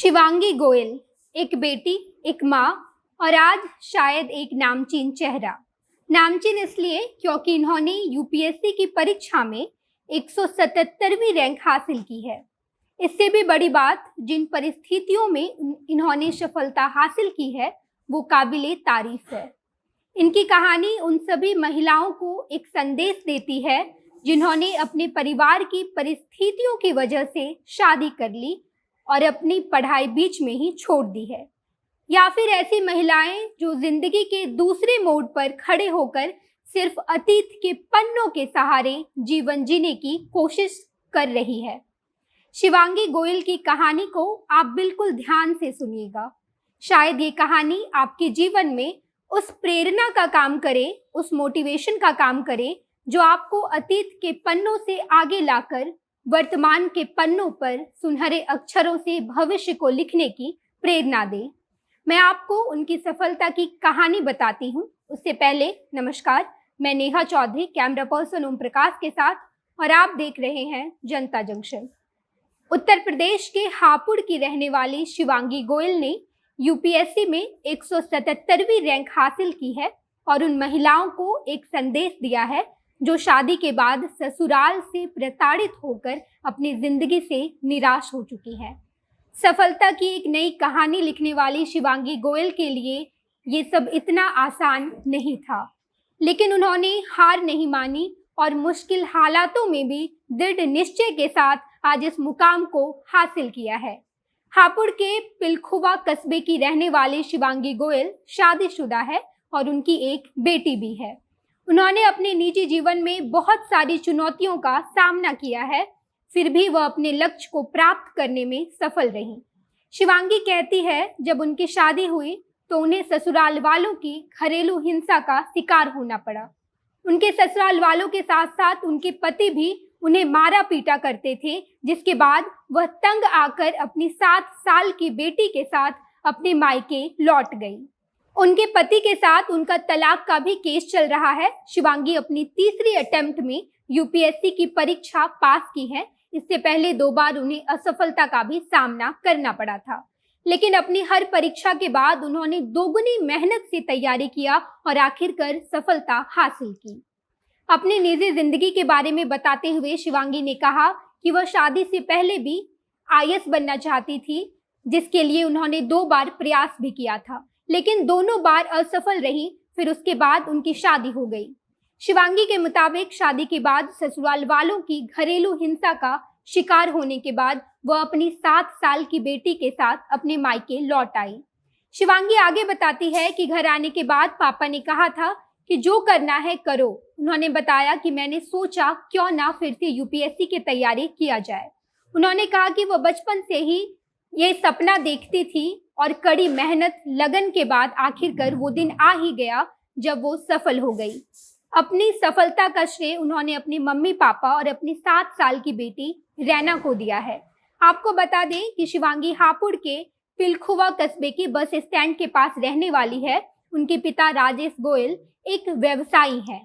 शिवांगी गोयल, एक बेटी, एक माँ और आज शायद एक नामचीन चेहरा। नामचीन इसलिए क्योंकि इन्होंने यूपीएससी की परीक्षा में 177वीं रैंक हासिल की है। इससे भी बड़ी बात, जिन परिस्थितियों में इन्होंने सफलता हासिल की है वो काबिले तारीफ है। इनकी कहानी उन सभी महिलाओं को एक संदेश देती है जिन्होंने अपने परिवार की परिस्थितियों की वजह से शादी कर ली और अपनी पढ़ाई बीच में ही छोड़ दी है, या फिर ऐसी महिलाएं जो जिंदगी के दूसरे मोड़ पर खड़े होकर सिर्फ अतीत के पन्नों के सहारे जीवन जीने की कोशिश कर रही है। शिवांगी गोयल की कहानी को आप बिल्कुल ध्यान से सुनिएगा। शायद ये कहानी आपके जीवन में उस प्रेरणा का काम करे, उस मोटिवेशन का काम करे जो आपको अतीत के पन्नों से आगे लाकर वर्तमान के पन्नों पर सुनहरे अक्षरों से भविष्य को लिखने की प्रेरणा दे। मैं आपको उनकी सफलता की कहानी बताती हूँ। उससे पहले नमस्कार, मैं नेहा चौधरी, कैमरा पर्सन ओम प्रकाश के साथ, और आप देख रहे हैं जनता जंक्शन। उत्तर प्रदेश के हापुड़ की रहने वाली शिवांगी गोयल ने यूपीएससी में 177वीं रैंक हासिल की है और उन महिलाओं को एक संदेश दिया है जो शादी के बाद ससुराल से प्रताड़ित होकर अपनी जिंदगी से निराश हो चुकी है। सफलता की एक नई कहानी लिखने वाली शिवांगी गोयल के लिए ये सब इतना आसान नहीं था, लेकिन उन्होंने हार नहीं मानी और मुश्किल हालातों में भी दृढ़ निश्चय के साथ आज इस मुकाम को हासिल किया है। हापुड़ के पिलखुवा कस्बे की रहने वाली शिवांगी गोयल शादीशुदा है और उनकी एक बेटी भी है। उन्होंने अपने निजी जीवन में बहुत सारी चुनौतियों का सामना किया है, फिर भी वह अपने लक्ष्य को प्राप्त करने में सफल रही। शिवांगी कहती है, जब उनकी शादी हुई तो उन्हें ससुराल वालों की घरेलू हिंसा का शिकार होना पड़ा। उनके ससुराल वालों के साथ साथ उनके पति भी उन्हें मारा पीटा करते थे, जिसके बाद वह तंग आकर अपनी 7 साल की बेटी के साथ अपने मायके लौट गई। उनके पति के साथ उनका तलाक का भी केस चल रहा है। शिवांगी अपनी तीसरी अटेम्प्ट में यूपीएससी की परीक्षा पास की है। इससे पहले 2 बार उन्हें असफलता का भी सामना करना पड़ा था, लेकिन अपनी हर परीक्षा के बाद उन्होंने दोगुनी मेहनत से तैयारी किया और आखिरकार सफलता हासिल की। अपनी निजी जिंदगी के बारे में बताते हुए शिवांगी ने कहा कि वह शादी से पहले भी आईएएस बनना चाहती थी, जिसके लिए उन्होंने 2 बार प्रयास भी किया था, लेकिन दोनों बार असफल रही। फिर उसके बाद उनकी शादी हो गई। शिवांगी के मुताबिक शादी के बाद ससुराल वालों की घरेलू हिंसा का शिकार होने के बाद वह अपनी 7 साल की बेटी के साथ अपने मायके लौट आई। शिवांगी आगे बताती है कि घर आने के बाद पापा ने कहा था कि जो करना है करो। उन्होंने बताया कि मैंने सोचा क्यों ना फिर से यूपीएससी की तैयारी किया जाए। उन्होंने कहा कि वह बचपन से ही ये सपना देखती थी और कड़ी मेहनत लगन के बाद आखिरकार वो दिन आ ही गया जब वो सफल हो गई। अपनी सफलता का श्रेय उन्होंने अपने मम्मी पापा और अपनी 7 साल की बेटी रैना को दिया है। आपको बता दें कि शिवांगी हापुड़ के पिलखुवा कस्बे के बस स्टैंड के पास रहने वाली है। उनके पिता राजेश गोयल एक व्यवसायी है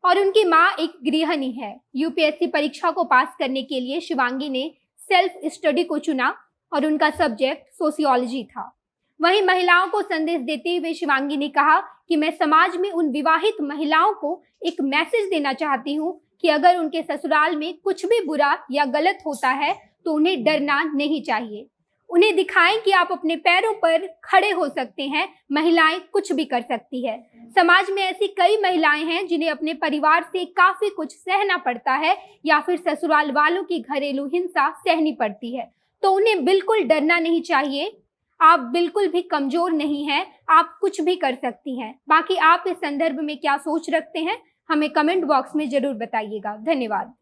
और उनकी माँ एक गृहिणी है। यूपीएससी परीक्षा को पास करने के लिए शिवांगी ने सेल्फ स्टडी को चुना और उनका सब्जेक्ट सोशियोलॉजी था। वहीं महिलाओं को संदेश देते हुए शिवांगी ने कहा कि मैं समाज में उन विवाहित महिलाओं को एक मैसेज देना चाहती हूँ कि अगर उनके ससुराल में कुछ भी बुरा या गलत होता है तो उन्हें डरना नहीं चाहिए। उन्हें दिखाएं कि आप अपने पैरों पर खड़े हो सकते हैं। महिलाएं कुछ भी कर सकती है। समाज में ऐसी कई महिलाएं हैं जिन्हें अपने परिवार से काफी कुछ सहना पड़ता है या फिर ससुराल वालों की घरेलू हिंसा सहनी पड़ती है, तो उन्हें बिल्कुल डरना नहीं चाहिए। आप बिल्कुल भी कमजोर नहीं हैं, आप कुछ भी कर सकती हैं। बाकी आप इस संदर्भ में क्या सोच रखते हैं, हमें कमेंट बॉक्स में जरूर बताइएगा। धन्यवाद।